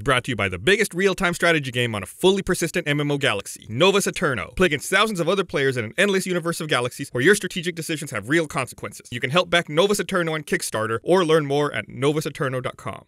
Brought to you by the biggest real-time strategy game on a fully persistent MMO galaxy, Novus Eterno. Play against thousands of other players in an endless universe of galaxies where your strategic decisions have real consequences. You can help back Novus Eterno on Kickstarter or learn more at novuseterno.com.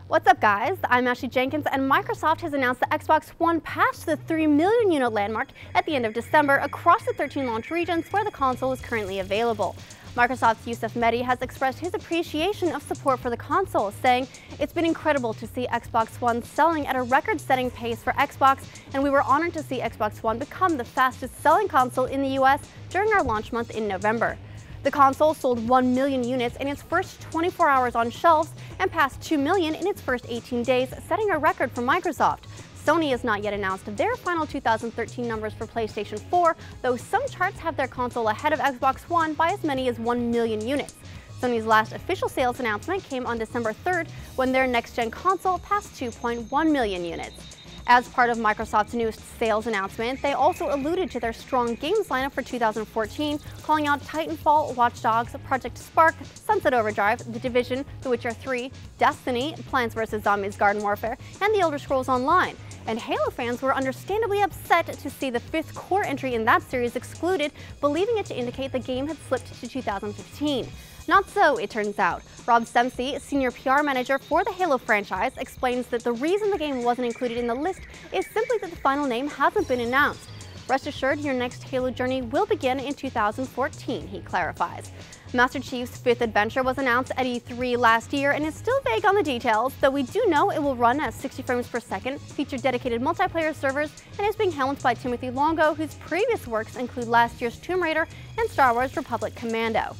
What's up, guys? I'm Ashley Jenkins, and Microsoft has announced the Xbox One passed the 3 million unit landmark at the end of December across the 13 launch regions where the console is currently available. Microsoft's Yusuf Mehdi has expressed his appreciation of support for the console, saying, "It's been incredible to see Xbox One selling at a record-setting pace for Xbox, and we were honored to see Xbox One become the fastest-selling console in the US during our launch month in November." The console sold 1 million units in its first 24 hours on shelves and passed 2 million in its first 18 days, setting a record for Microsoft. Sony has not yet announced their final 2013 numbers for PlayStation 4, though some charts have their console ahead of Xbox One by as many as 1 million units. Sony's last official sales announcement came on December 3rd, when their next-gen console passed 2.1 million units. As part of Microsoft's newest sales announcement, they also alluded to their strong games lineup for 2014, calling out Titanfall, Watch Dogs, Project Spark, Sunset Overdrive, The Division, The Witcher 3, Destiny, Plants vs. Zombies Garden Warfare, and The Elder Scrolls Online. And Halo fans were understandably upset to see the 5th core entry in that series excluded, believing it to indicate the game had slipped to 2015. Not so, it turns out. Rob Stempsey, senior PR manager for the Halo franchise, explains that the reason the game wasn't included in the list is simply that the final name hasn't been announced. Rest assured, your next Halo journey will begin in 2014, he clarifies. Master Chief's 5th adventure was announced at E3 last year and is still vague on the details, though we do know it will run at 60 frames per second, feature dedicated multiplayer servers, and is being helmed by Timothy Longo, whose previous works include last year's Tomb Raider and Star Wars Republic Commando.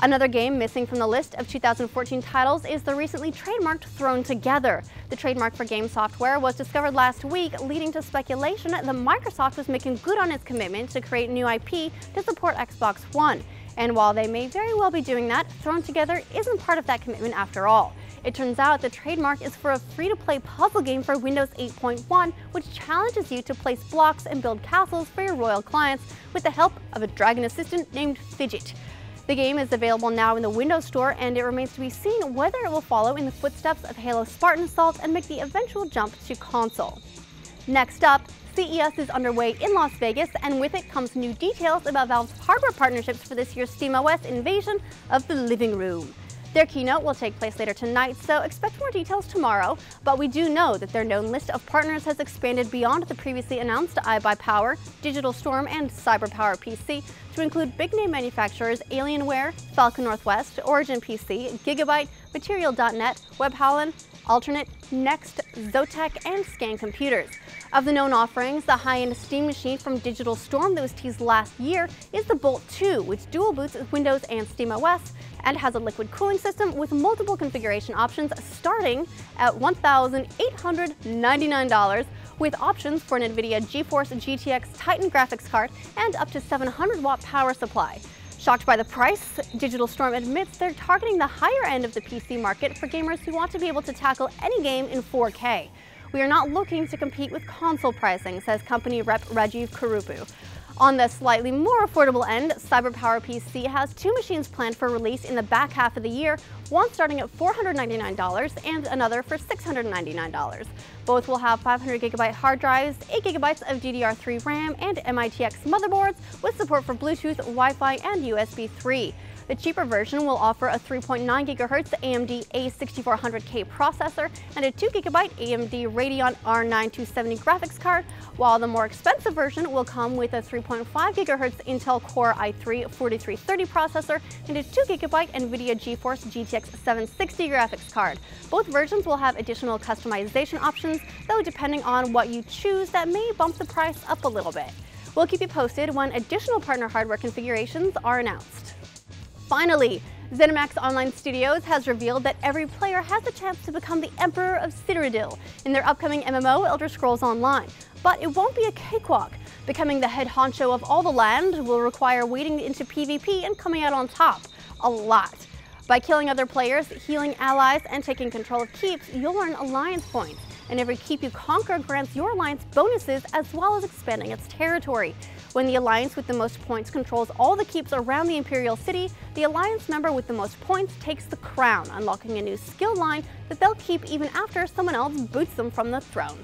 Another game missing from the list of 2014 titles is the recently trademarked Thrown Together. The trademark for game software was discovered last week, leading to speculation that Microsoft was making good on its commitment to create new IP to support Xbox One. And while they may very well be doing that, Thrown Together isn't part of that commitment after all. It turns out the trademark is for a free-to-play puzzle game for Windows 8.1, which challenges you to place blocks and build castles for your royal clients with the help of a dragon assistant named Fidget. The game is available now in the Windows Store, and it remains to be seen whether it will follow in the footsteps of Halo Spartan Assault and make the eventual jump to console. Next up, CES is underway in Las Vegas, and with it comes new details about Valve's hardware partnerships for this year's SteamOS invasion of the living room. Their keynote will take place later tonight, so expect more details tomorrow, but we do know that their known list of partners has expanded beyond the previously announced iBuyPower, Digital Storm, and CyberPower PC to include big-name manufacturers Alienware, Falcon Northwest, Origin PC, Gigabyte, Material.net, WebHolland, Alternate, Next, Zotac, and Scan Computers. Of the known offerings, the high-end Steam machine from Digital Storm that was teased last year is the Bolt 2, which dual boots Windows and SteamOS, and has a liquid cooling system with multiple configuration options starting at $1,899, with options for an NVIDIA GeForce GTX Titan graphics card and up to 700-watt power supply. Shocked by the price, Digital Storm admits they're targeting the higher end of the PC market for gamers who want to be able to tackle any game in 4K. "We are not looking to compete with console pricing," says company rep Rajiv Kurupu. On the slightly more affordable end, CyberPower PC has 2 machines planned for release in the back half of the year, one starting at $499 and another for $699. Both will have 500GB hard drives, 8GB of DDR3 RAM, and MITx motherboards with support for Bluetooth, Wi-Fi, and USB 3. The cheaper version will offer a 3.9 GHz AMD A6400K processor and a 2 GB AMD Radeon R9 270 graphics card, while the more expensive version will come with a 3.5 GHz Intel Core i3 4330 processor and a 2 GB NVIDIA GeForce GTX 760 graphics card. Both versions will have additional customization options, though depending on what you choose, that may bump the price up a little bit. We'll keep you posted when additional partner hardware configurations are announced. Finally, ZeniMax Online Studios has revealed that every player has the chance to become the Emperor of Cyrodiil in their upcoming MMO Elder Scrolls Online. But it won't be a cakewalk. Becoming the head honcho of all the land will require wading into PvP and coming out on top. A lot. By killing other players, healing allies, and taking control of keeps, you'll earn alliance points. And every keep you conquer grants your alliance bonuses as well as expanding its territory. When the alliance with the most points controls all the keeps around the Imperial City, the alliance member with the most points takes the crown, unlocking a new skill line that they'll keep even after someone else boots them from the throne.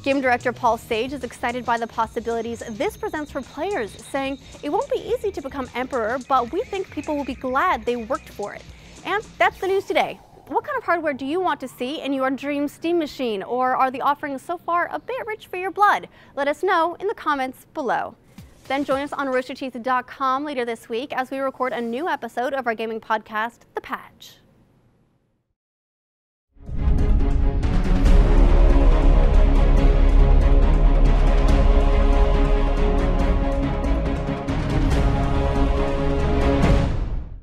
Game director Paul Sage is excited by the possibilities this presents for players, saying, "It won't be easy to become Emperor, but we think people will be glad they worked for it." And that's the news today. What kind of hardware do you want to see in your dream Steam machine, or are the offerings so far a bit rich for your blood? Let us know in the comments below. Then join us on roosterteeth.com later this week as we record a new episode of our gaming podcast, The Patch.